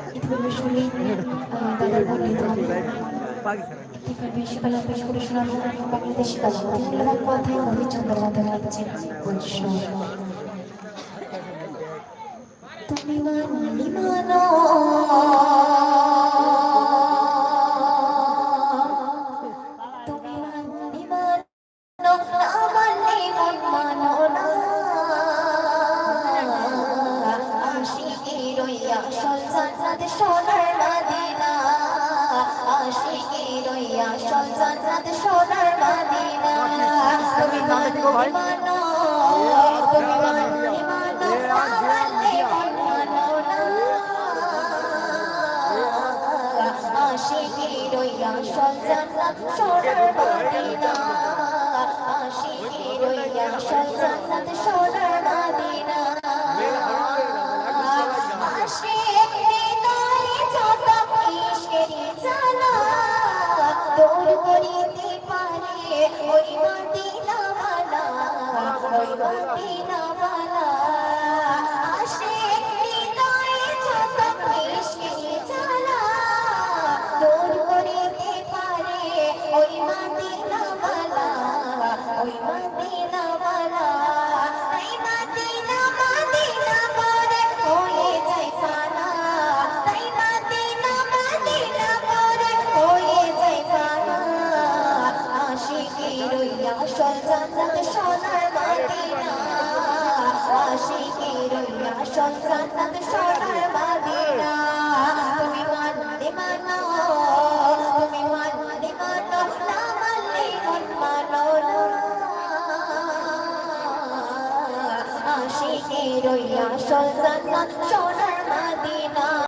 ইতিপূর্বে শুনি দাদার বর্ণিত একটি ফরমেশি কালাম পেশ করে শোনাবো বাংলাদেশি কালাম অতি মূল্যবান কথায় কবি ছন্দের মাধ্যমে লিখছেন বৈষ্ণ। তুমি মানলি মানো তুমি মানলি মানো না মানলি মন মানো না আশিকি রইয়া আসল জান্নাত সোনার মদিনা আশিকি রইয়া আসল জান্নাত সোনার মদিনা তুমি মানলি মানো তুমি মানলি মানো না মানলি মন মানো না আশিকি রইয়া আসল জান্নাত সোনার মদিনা আশিকি রইয়া আসল জান্নাত সোনার মদিনা আশিক হৃদয়ে যত ইশকেরি জ্বালা দূর করিতে পারে ওই মদিনা ওয়ালা ওই মদিনা ওয়ালা আশিক হৃদয়ে যত ইশকেরি জ্বালা দূর করিতে পারে ওই মদিনা ওয়ালা ওই মদিনা ওয়ালা ওই মদিনা মদিনা করে হয়ে যায় ফানা তাই মদিনা মদিনা করে হয়ে যায় ফানা আশিকি রইয়া আসল জান্নাত সোনার মদিনা আশিকি রইয়া আসল জান্নাত সোনার মদিনা তুমি মানলে মানো তুমি মানলে মানো না মানলে মন মানো না আশিকি রইয়া আসল জান্নাত